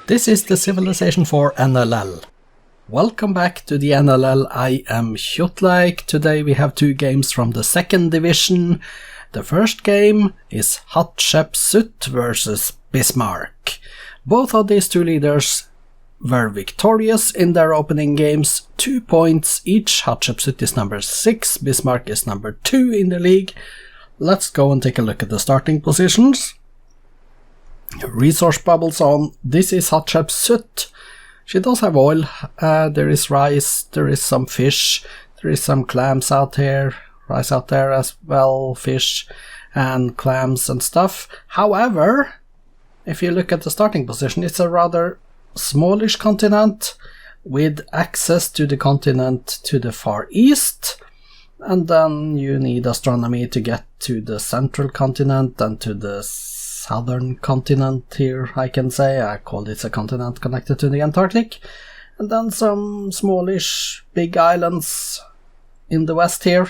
This is the Civilization 4 NLL. Welcome back to the NLL. I am Kjotleik. Today we have two games from the second division. The first game is Hatshepsut versus Bismarck. Both of these two leaders were victorious in their opening games, 2 points each. Hatshepsut is number 6, Bismarck is number 2 in the league. Let's go and take a look at the starting positions. Resource bubbles on. This is Hatshepsut. She does have oil, there is rice, there is some fish, there is some clams out here, rice out there as well, fish and clams and stuff. However, if you look at the starting position, it's a rather smallish continent with access to the continent to the far east, and then you need astronomy to get to the central continent and to the southern continent here, I can say. I call this a continent connected to the Antarctic. And then some smallish big islands in the west here.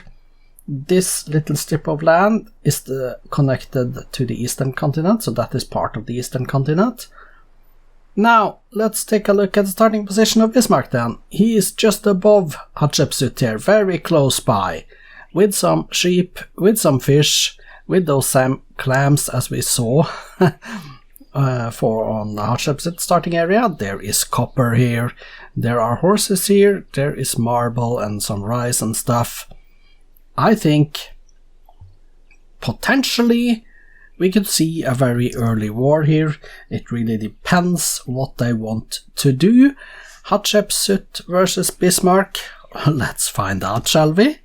This little strip of land is connected to the eastern continent, so that is part of the eastern continent. Now, let's take a look at the starting position of Bismarck then. He is just above Hatshepsut here, very close by, with some sheep, with some fish, with those same clams as we saw for on the Hatshepsut starting area. There is copper here, there are horses here, there is marble and some rice and stuff. I think potentially we could see a very early war here. It really depends what they want to do. Hatshepsut versus Bismarck. Let's find out, shall we?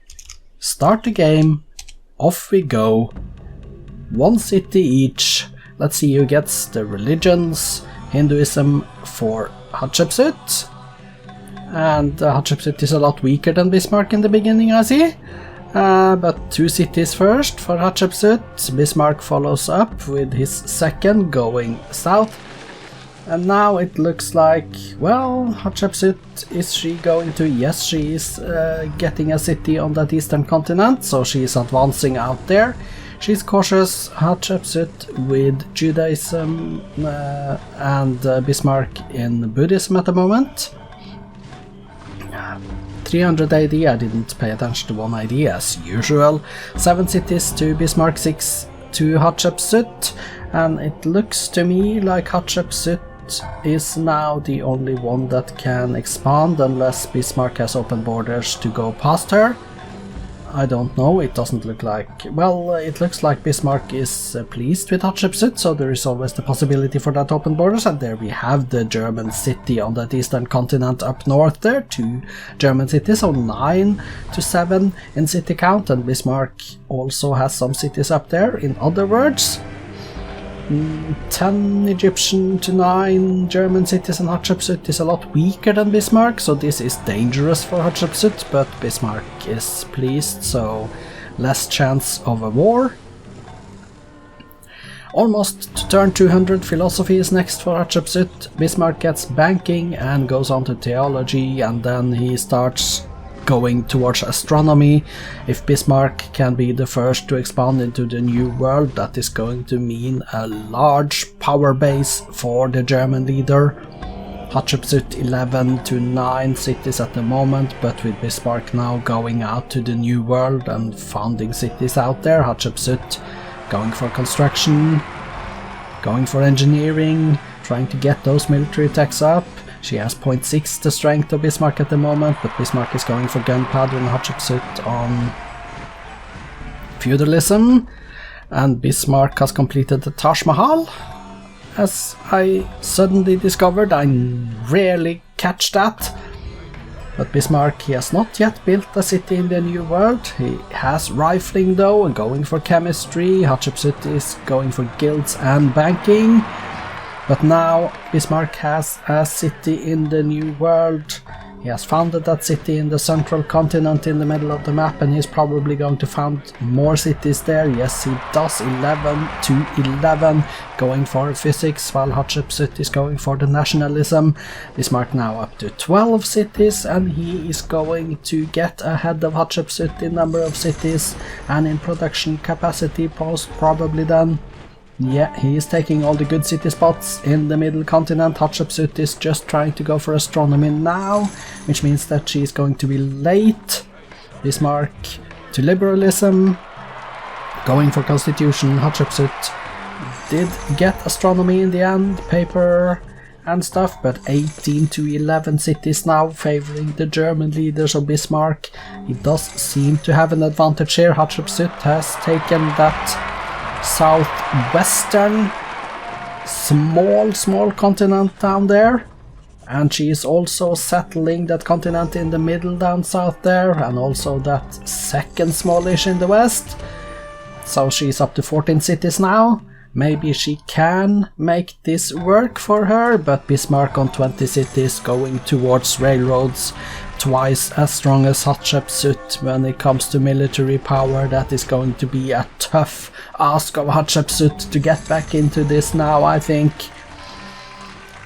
Start the game. Off we go. One city each. Let's see who gets the religions. Hinduism for Hatshepsut. And Hatshepsut is a lot weaker than Bismarck in the beginning, I see. But 2 cities first for Hatshepsut. Bismarck follows up with his second going south. And now it looks like, well, Hatshepsut, is she going to? Yes, she is getting a city on that eastern continent, so she is advancing out there. She's cautious, Hatshepsut, with Judaism and Bismarck in Buddhism at the moment. 300 AD, I didn't pay attention to 1 AD as usual. 7 cities to Bismarck, 6 to Hatshepsut, and it looks to me like Hatshepsut is now the only one that can expand unless Bismarck has open borders to go past her. I don't know, it doesn't look like... Well, it looks like Bismarck is pleased with Hatshepsut, so there is always the possibility for that open borders, and there we have the German city on that eastern continent up north there, 2 German cities, so 9 to 7 in city count, and Bismarck also has some cities up there. In other words, 10 Egyptian to 9 German cities, and Hatshepsut is a lot weaker than Bismarck, so this is dangerous for Hatshepsut, but Bismarck is pleased, so less chance of a war. Almost to turn 200, philosophy is next for Hatshepsut. Bismarck gets banking and goes on to theology, and then he starts going towards astronomy. If Bismarck can be the first to expand into the new world, that is going to mean a large power base for the German leader. Hatshepsut 11 to 9 cities at the moment, but with Bismarck now going out to the new world and founding cities out there, Hatshepsut going for construction, going for engineering, trying to get those military techs up. She has 0.6 the strength of Bismarck at the moment, but Bismarck is going for gunpowder and Hatshepsut on feudalism. And Bismarck has completed the Taj Mahal, as I suddenly discovered. I rarely catch that. But Bismarck, he has not yet built a city in the new world. He has rifling though, and going for chemistry. Hatshepsut is going for guilds and banking. But now Bismarck has a city in the new world. He has founded that city in the central continent in the middle of the map, and he's probably going to found more cities there. Yes, he does. 11 to 11, going for physics, while Hatshepsut is going for the nationalism. Bismarck now up to 12 cities, and he is going to get ahead of Hatshepsut in number of cities and in production capacity, probably then. Yeah, he is taking all the good city spots in the middle continent. Hatshepsut is just trying to go for astronomy now, which means that she is going to be late. Bismarck to liberalism, going for constitution. Hatshepsut did get astronomy in the end, paper and stuff, but 18 to 11 cities now favoring the German leaders of Bismarck. He does seem to have an advantage here. Hatshepsut has taken that southwestern small continent down there, and she is also settling that continent in the middle down south there, and also that second smallish in the west. So she's up to 14 cities now. Maybe she can make this work for her, but Bismarck on 20 cities going towards railroads, twice as strong as Hatshepsut when it comes to military power. That is going to be a tough ask of Hatshepsut to get back into this now, I think.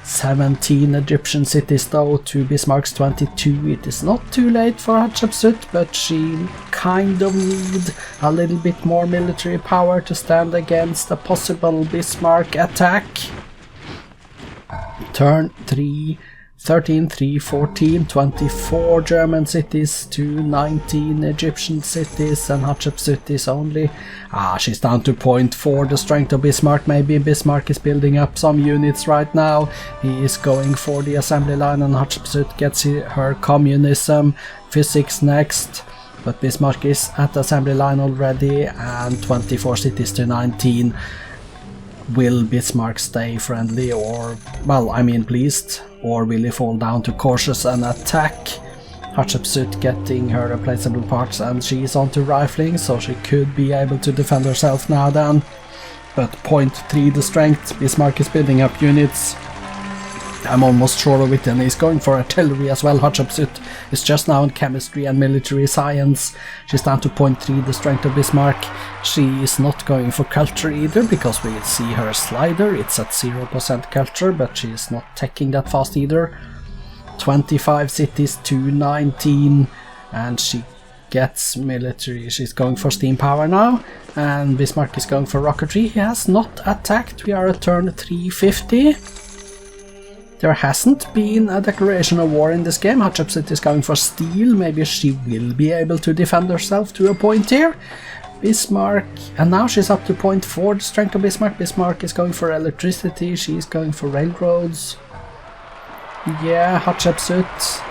17 Egyptian cities though to Bismarck's 22. It is not too late for Hatshepsut, but she kind of need a little bit more military power to stand against a possible Bismarck attack. Turn 3, 13, 3, 14, 24 German cities to 19 Egyptian cities, and Hatshepsut is only... she's down to 0.4 the strength of Bismarck. Maybe Bismarck is building up some units right now. He is going for the assembly line, and Hatshepsut gets her communism, physics next. But Bismarck is at the assembly line already, and 24 cities to 19. Will Bismarck stay friendly, or, well, I mean pleased, or will he fall down to cautious and attack? Hatshepsut getting her replaceable parts, and she is on to rifling, so she could be able to defend herself now then. But 0.3 the strength. Bismarck is building up units. I'm almost sure of it, and he's going for artillery as well. Hatshepsut is just now in chemistry and military science. She's down to 0.3 the strength of Bismarck. She is not going for culture either, because we see her slider. It's at 0% culture, but she is not taking that fast either. 25 cities to 19, and she gets military. She's going for steam power now, and Bismarck is going for rocketry. He has not attacked. We are at turn 350. There hasn't been a declaration of war in this game. Hatshepsut is going for steel. Maybe she will be able to defend herself to a point here. Bismarck, and now she's up to 0.4 the strength of Bismarck. Bismarck is going for electricity. She's going for railroads. Yeah, Hatshepsut.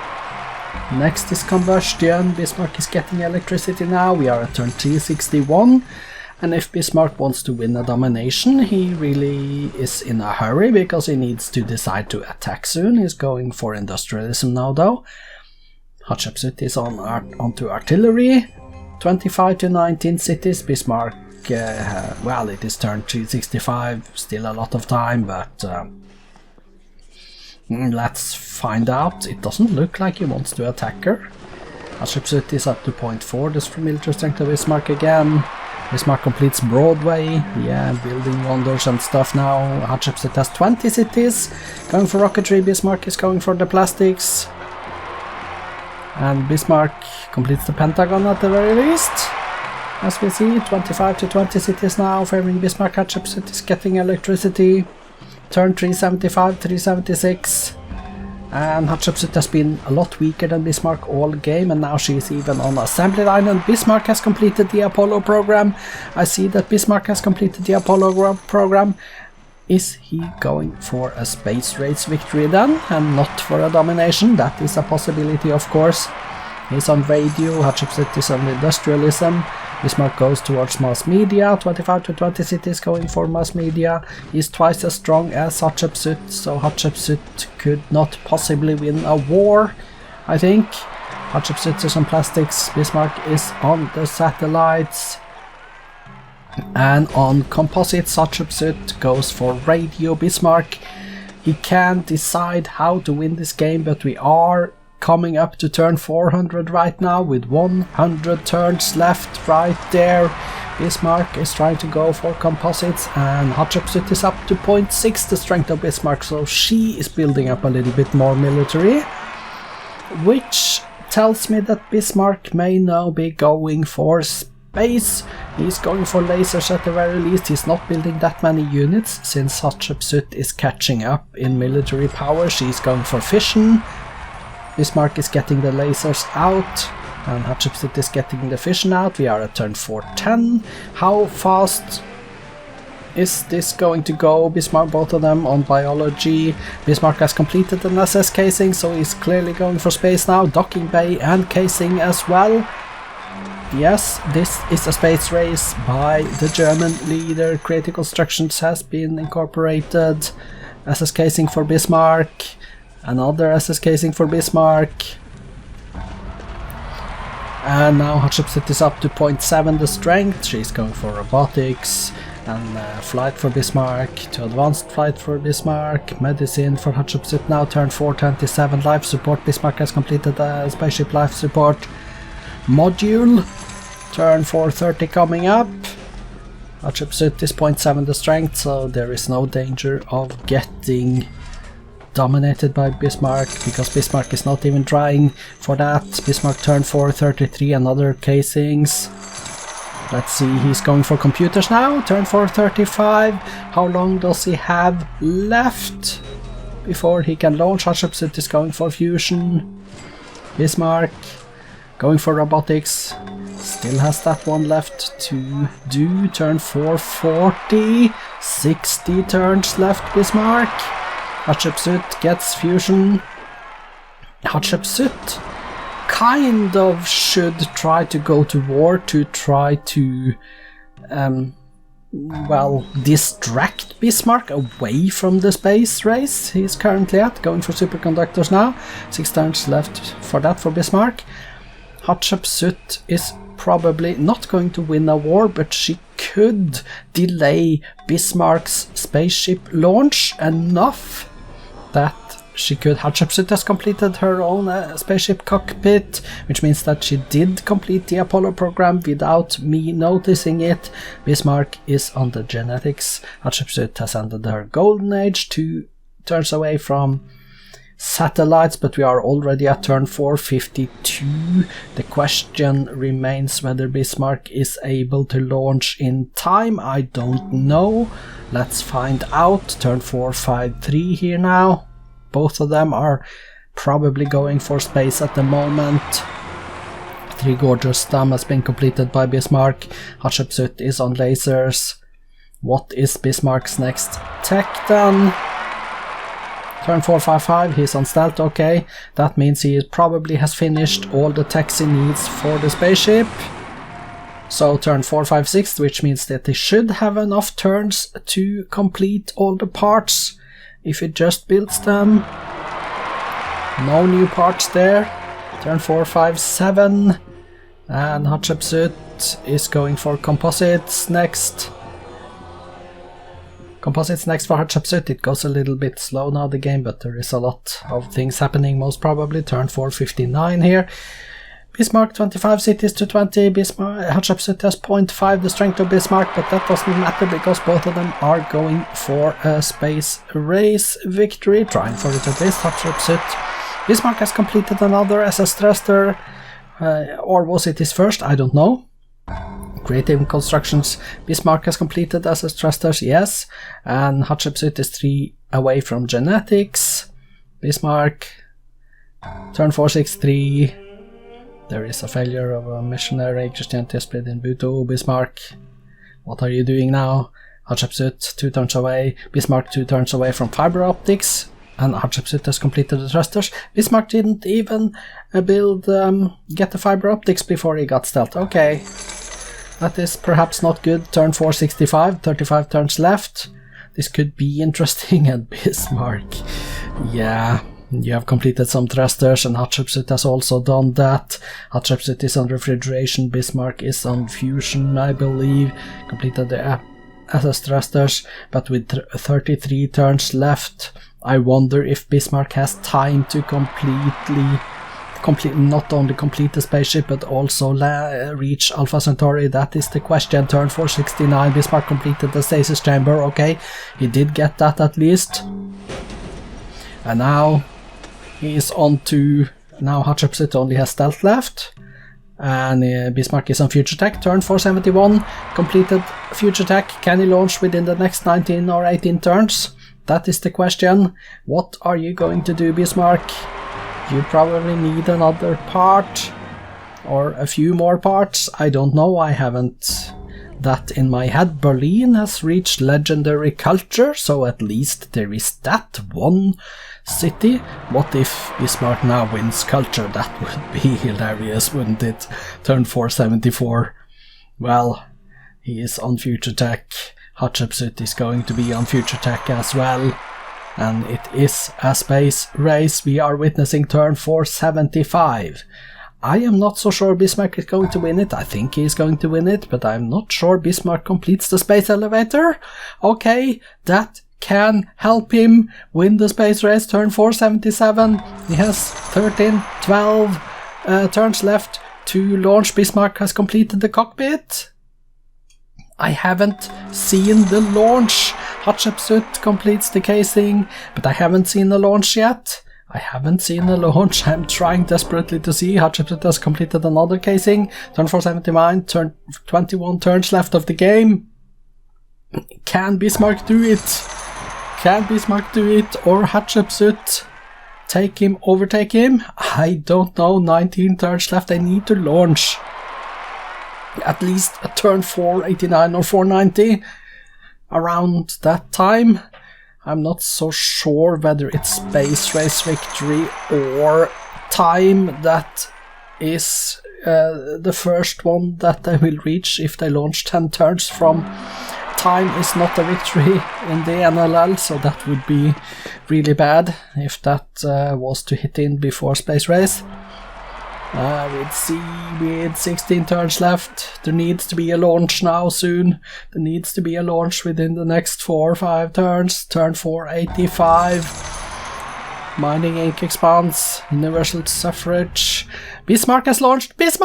Next is combustion. Bismarck is getting electricity now. We are at turn 361. And if Bismarck wants to win a domination, he really is in a hurry, because he needs to decide to attack soon. He's going for industrialism now though. Hatshepsut is onto artillery. 25 to 19 cities. Bismarck, well, it is turn 365, still a lot of time, but let's find out. It doesn't look like he wants to attack her. Hatshepsut is up to 0.4 the military strength of Bismarck again. Bismarck completes Broadway, yeah, building wonders and stuff now. Hatshepsut has 20 cities, going for rocketry. Bismarck is going for the plastics. And Bismarck completes the Pentagon at the very least. As we see, 25 to 20 cities now favoring Bismarck. Hatshepsut is getting electricity. Turn 375, 376. And Hatshepsut has been a lot weaker than Bismarck all game, and now she is even on assembly line, and Bismarck has completed the Apollo program. I see that Bismarck has completed the Apollo program. Is he going for a space race victory then, and not for a domination? That is a possibility, of course. He's on radio. Hatshepsut is on industrialism. Bismarck goes towards mass media. 25 to 20 cities going for mass media. He's twice as strong as Hatshepsut, so Hatshepsut could not possibly win a war, I think. Hatshepsut is on plastics. Bismarck is on the satellites. And on composites, Hatshepsut goes for radio. Bismarck, he can't decide how to win this game, but we are coming up to turn 400 right now, with 100 turns left right there. Bismarck is trying to go for composites, and Hatshepsut is up to 0.6 the strength of Bismarck, so she is building up a little bit more military, which tells me that Bismarck may now be going for base. He's going for lasers at the very least. He's not building that many units since Hatshepsut is catching up in military power. She's going for fission. Bismarck is getting the lasers out and Hatshepsut is getting the fission out. We are at turn 410. How fast is this going to go? Bismarck, both of them on biology. Bismarck has completed an SS casing, so he's clearly going for space now. Docking bay and casing as well. Yes, this is a space race by the German leader. Creative Constructions has been incorporated. SS casing for Bismarck. Another SS casing for Bismarck. And now Hatshepsut is up to 0.7 the strength. She's going for robotics and flight for Bismarck, to advanced flight for Bismarck, medicine for Hatshepsut now, turn 427, life support. Bismarck has completed a spaceship life support module. Turn 430 coming up. Hatshepsut is 0.7 the strength, so there is no danger of getting dominated by Bismarck, because Bismarck is not even trying for that. Bismarck turn 433, another casings. Let's see, he's going for computers now, turn 435. How long does he have left before he can launch? Hatshepsut is going for fusion. Bismarck going for robotics, still has that one left to do. Turn 440, 60 turns left Bismarck. Hatshepsut gets fusion. Hatshepsut kind of should try to go to war to try to well, distract Bismarck away from the space race he's currently at. Going for superconductors now. 6 turns left for that for Bismarck. Hatshepsut is probably not going to win a war, but she could delay Bismarck's spaceship launch enough that she could. Hatshepsut has completed her own spaceship cockpit, which means that she did complete the Apollo program without me noticing it. Bismarck is on the genetics. Hatshepsut has ended her golden age, 2 turns away from satellites, but we are already at turn 452. The question remains whether Bismarck is able to launch in time. I don't know. Let's find out. Turn 453 here now. Both of them are probably going for space at the moment. 3 gorgeous stam has been completed by Bismarck. Hatshepsut is on lasers. What is Bismarck's next tech then? Turn 455, he's on stealth, okay. That means he probably has finished all the techs he needs for the spaceship. So turn 456, which means that he should have enough turns to complete all the parts if it just builds them. No new parts there. Turn 457. And Hatshepsut is going for composites next. Composites next for Hatshepsut. It goes a little bit slow now, the game, but there is a lot of things happening, most probably. Turn 459 here. Bismarck 25 cities to 20. Hatshepsut has 0.5 the strength of Bismarck, but that doesn't matter because both of them are going for a space race victory. Trying for it at least. Hatshepsut. Bismarck has completed another SS thruster. Or was it his first? I don't know. Creative Constructions. Bismarck has completed SS thrusters, yes. And Hatshepsut is 3 away from genetics. Bismarck. Turn 463. There is a failure of a missionary Christianity spread in Bhutto. Bismarck, what are you doing now? Hatshepsut 2 turns away. Bismarck 2 turns away from fiber optics. And Hatshepsut has completed the thrusters. Bismarck didn't even get the fiber optics before he got stealth. Okay. That is perhaps not good. Turn 465, 35 turns left. This could be interesting. And Bismarck, yeah. You have completed some thrusters and Hatshepsut has also done that. Hatshepsut is on refrigeration, Bismarck is on fusion, I believe. Completed the SS thrusters, but with 33 turns left, I wonder if Bismarck has time to not only complete the spaceship, but also reach Alpha Centauri. That is the question. Turn 469, Bismarck completed the stasis chamber, okay. He did get that at least. And now he is on to... Now Hatshepsut only has stealth left. And Bismarck is on future tech, turn 471, completed future tech. Can he launch within the next 19 or 18 turns? That is the question. What are you going to do, Bismarck? You probably need another part, or a few more parts. I don't know, I haven't that in my head. Berlin has reached legendary culture, so at least there is that one city. What if Bismarck now wins culture? That would be hilarious, wouldn't it? Turn 474. Well, he is on future tech. Hatshepsut is going to be on future tech as well. And it is a space race. We are witnessing turn 475. I am not so sure Bismarck is going to win it. I think he is going to win it, but I'm not sure Bismarck completes the space elevator. Okay, that can help him win the space race. Turn 477. He has 12 turns left to launch. Bismarck has completed the cockpit. I haven't seen the launch. Hatshepsut completes the casing, but I haven't seen the launch yet. I'm trying desperately to see. Hatshepsut has completed another casing. Turn 479, turn 21 turns left of the game. Can Bismarck do it? Or Hatshepsut overtake him? I don't know. 19 turns left. I need to launch at least a turn 489 or 490 around that time. I'm not so sure whether it's space race victory or time that is the first one that they will reach if they launch 10 turns from. Time is not a victory in the NLL, so that would be really bad if that was to hit in before space race. With 16 turns left, there needs to be a launch now soon. There needs to be a launch within the next 4 or 5 turns. Turn 485. Mining ink expands. Universal suffrage. Bismarck has launched. It's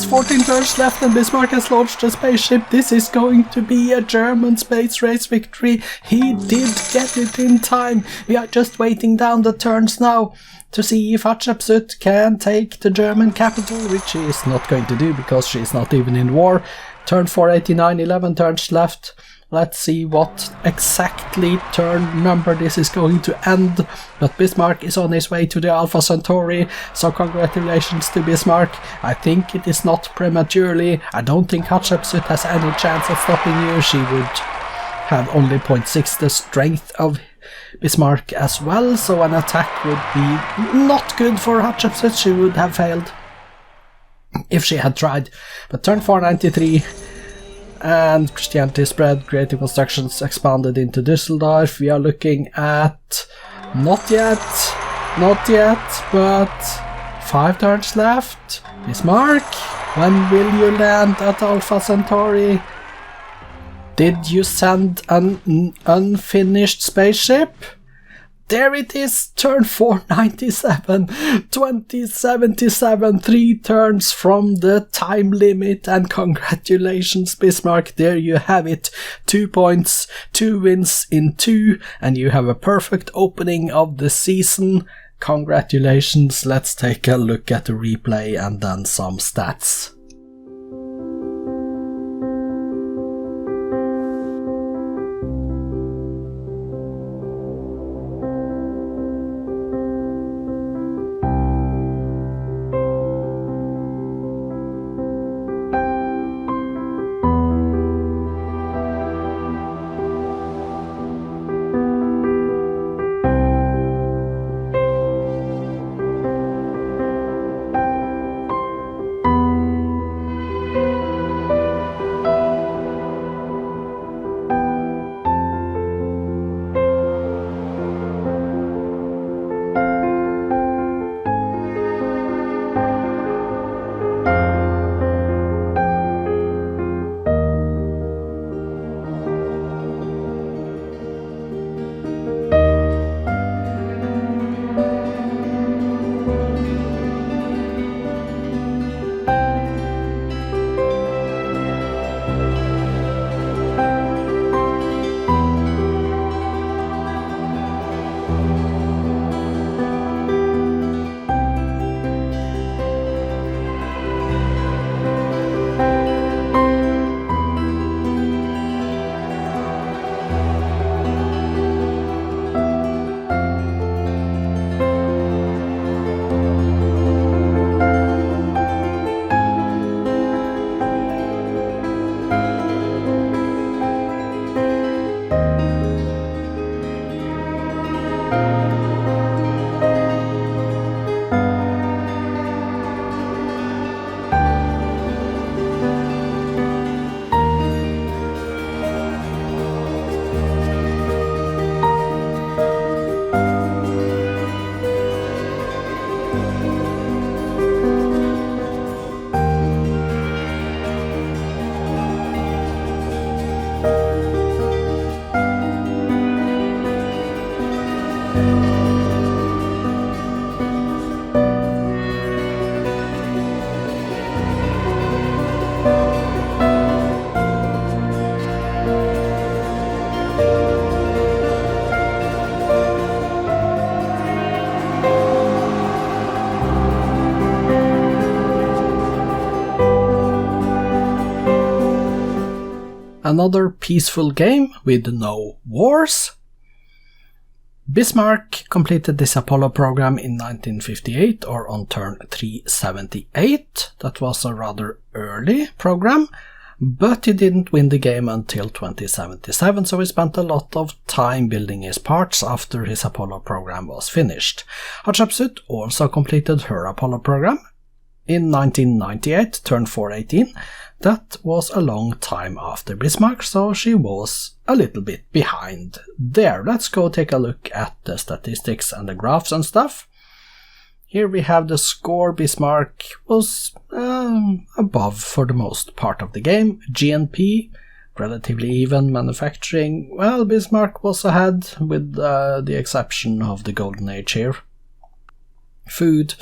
14 turns left and Bismarck has launched a spaceship. This is going to be a German space race victory. He did get it in time. We are just waiting down the turns now to see if Hatshepsut can take the German capital, which she is not going to do because she is not even in war. Turn 489, 11 turns left. Let's see what exactly turn number this is going to end. But Bismarck is on his way to the Alpha Centauri, so congratulations to Bismarck. I think it is not prematurely. I don't think Hatshepsut has any chance of stopping you. She would have only 0.6 the strength of Bismarck as well, so an attack would be not good for Hatshepsut. She would have failed if she had tried. But turn 493 and Christianity spread, creative constructions expanded into Düsseldorf. We are looking at not yet, but 5 turns left. Bismarck, when will you land at Alpha Centauri? Did you send an unfinished spaceship? There it is, turn 497, 2077, 3 turns from the time limit, and congratulations Bismarck, there you have it, 2 points, 2 wins in 2, and you have a perfect opening of the season. Congratulations, let's take a look at the replay and then some stats. another peaceful game with no wars. Bismarck completed this Apollo program in 1958 or on turn 378. That was a rather early program, but he didn't win the game until 2077, so he spent a lot of time building his parts after his Apollo program was finished. Hatshepsut also completed her Apollo program in 1998, turn 418. That was a long time after Bismarck, so she was a little bit behind there. Let's go take a look at the statistics and the graphs and stuff. Here we have the score. Bismarck was above for the most part of the game. GNP, relatively even. Manufacturing, well, Bismarck was ahead with the exception of the Golden Age here. Food,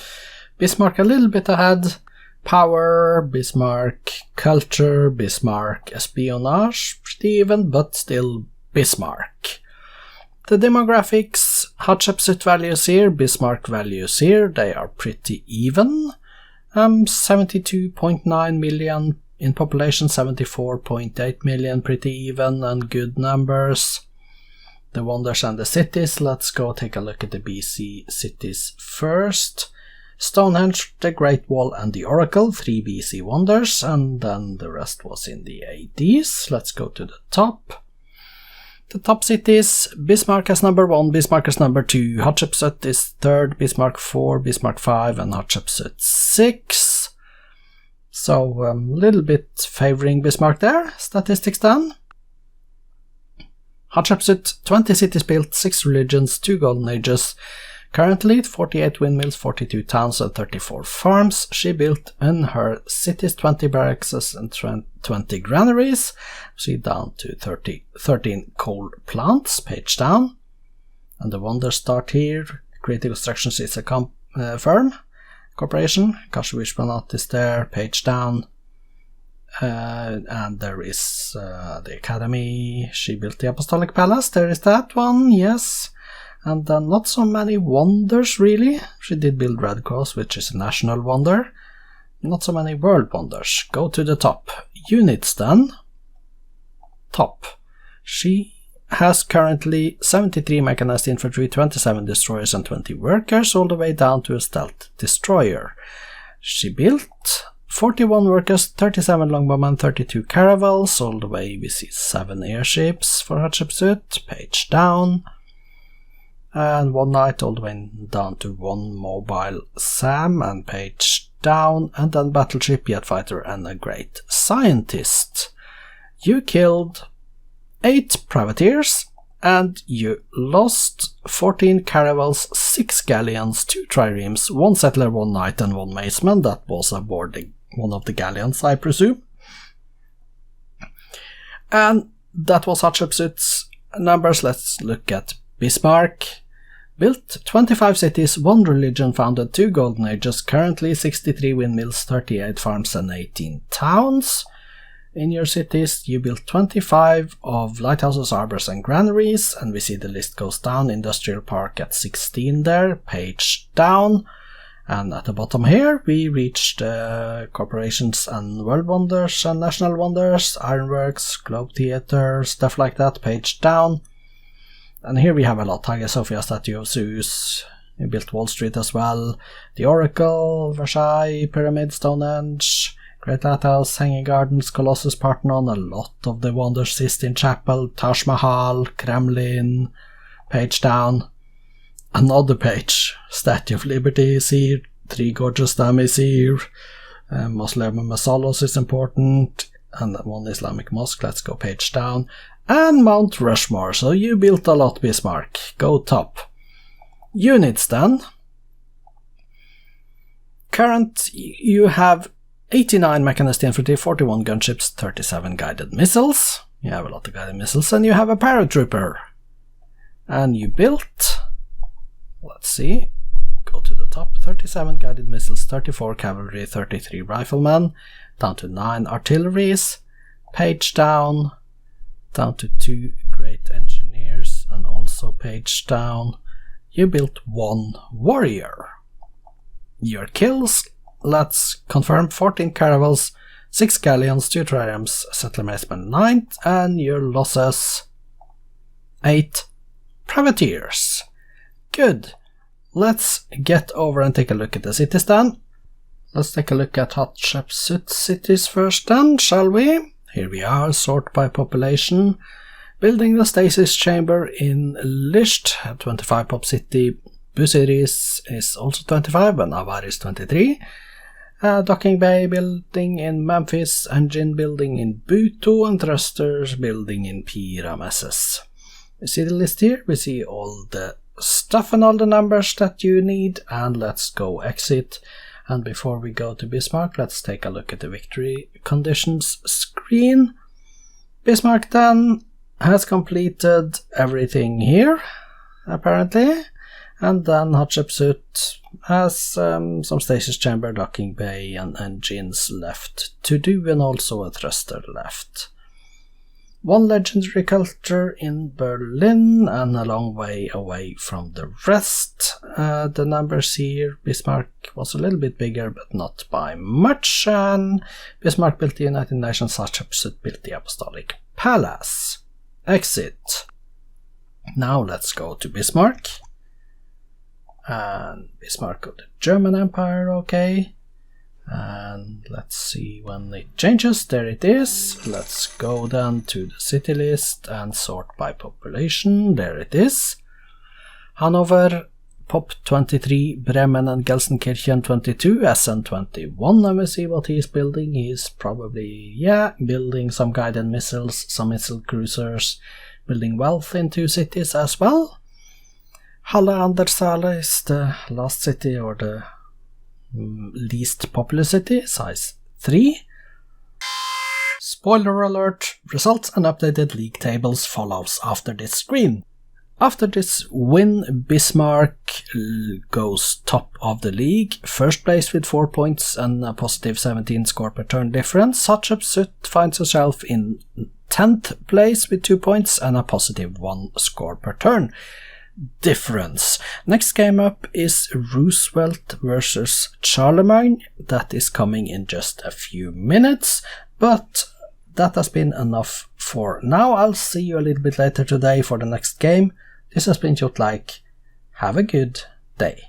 Bismarck a little bit ahead. Power, Bismarck. Culture, Bismarck. Espionage, pretty even, but still Bismarck. The demographics, Hatshepsut values here, Bismarck values here, they are pretty even. 72.9 million in population, 74.8 million, pretty even and good numbers. The wonders and the cities, let's go take a look at the BC cities first. Stonehenge, the Great Wall and the Oracle, 3 BC wonders, and then the rest was in the 80s. Let's go to the top. The top cities, Bismarck as number 1, Bismarck as number 2, Hatshepsut is 3rd, Bismarck 4, Bismarck 5 and Hatshepsut 6. So a little bit favoring Bismarck there. Statistics done. Hatshepsut, 20 cities built, 6 religions, 2 golden ages. Currently 48 windmills, 42 towns and 34 farms. She built in her cities 20 barracks and 20 granaries. See down to 13 coal plants, page down. And the wonders start here. Creative Constructions is a firm, corporation. Kjotleik is there, page down. And there is the academy. She built the Apostolic Palace, there is that one, yes. And then not so many wonders really. She did build Red Cross, which is a national wonder. Not so many world wonders. Go to the top. Units then. Top. She has currently 73 mechanized infantry, 27 destroyers and 20 workers, all the way down to a stealth destroyer. She built 41 workers, 37 longbowmen, 32 caravels, all the way we see 7 airships for Hatshepsut, page down. And 1 knight all the way down to 1 mobile SAM and page down, and then battleship, jet fighter and a great scientist. You killed 8 privateers and you lost 14 caravels, 6 galleons, 2 triremes, 1 settler, 1 knight and 1 maceman. That was aboard one of the galleons, I presume. And that was Hatshepsut's numbers. Let's look at Bismarck. Built 25 cities, 1 religion, founded 2 golden ages, currently 63 windmills, 38 farms and 18 towns. In your cities you built 25 of lighthouses, harbors and granaries, and we see the list goes down. Industrial park at 16 there, page down. And at the bottom here we reached corporations and world wonders and national wonders, ironworks, globe theatre, stuff like that, page down. And here we have a lot. Hagia Sophia, statue of Zeus. We built Wall Street as well. The Oracle, Versailles, Pyramid, Stonehenge, Great Lighthouse, Hanging Gardens, Colossus, Parthenon, a lot of the wonders, Sistine Chapel, Taj Mahal, Kremlin, page down. Another page. Statue of Liberty is here. 3 gorgeous dummies here. Muslim Masalos is important. And 1 Islamic mosque. Let's go page down. And Mount Rushmore, so you built a lot, Bismarck. Go top. Units then. Current, you have 89 mechanized infantry, 41 gunships, 37 guided missiles. You have a lot of guided missiles, and you have a paratrooper. And you built, let's see, go to the top, 37 guided missiles, 34 cavalry, 33 riflemen, down to 9 artilleries, page down to 2 great engineers, and also page down. You built 1 warrior. Your kills, let's confirm, 14 caravels, 6 galleons, 2 triremes, settlements by 9, and your losses 8 privateers. Good. Let's get over and take a look at the cities then. Let's take a look at Hatshepsut cities first then, shall we? Here we are, sort by population. Building the stasis chamber in Lisht, 25 pop city. Busiris is also 25, and Avar is 23. Docking bay building in Memphis, engine building in Buto, and thrusters building in Pyrameses. You see the list here? We see all the stuff and all the numbers that you need, and let's go exit. And before we go to Bismarck, let's take a look at the victory conditions screen. Bismarck then has completed everything here, apparently, and then Hatshepsut has some stasis chamber, docking bay, and engines left to do, and also a thruster left. One legendary culture in Berlin, and a long way away from the rest. The numbers here, Bismarck was a little bit bigger, but not by much, and Bismarck built the United Nations, Hatshepsut built the Apostolic Palace. Exit. Now let's go to Bismarck. And Bismarck of the German Empire, okay. And let's see when it changes. There it is. Let's go then to the city list and sort by population. There it is. Hanover, Pop 23, Bremen and Gelsenkirchen 22, SN 21. Let me see what he's building. He's probably, building some guided missiles, some missile cruisers, building wealth in 2 cities as well. Halle an der Saale is the last city, or the least populous city, size 3. Spoiler alert, results and updated league tables follows after this screen. After this win, Bismarck goes top of the league, first place with 4 points and a positive 17 score per turn difference. Hatshepsut finds herself in 10th place with 2 points and a positive 1 score per turn difference. Next game up is Roosevelt versus Charlemagne. That is coming in just a few minutes, but that has been enough for now. I'll see you a little bit later today for the next game. This has been Kjotleik. Have a good day.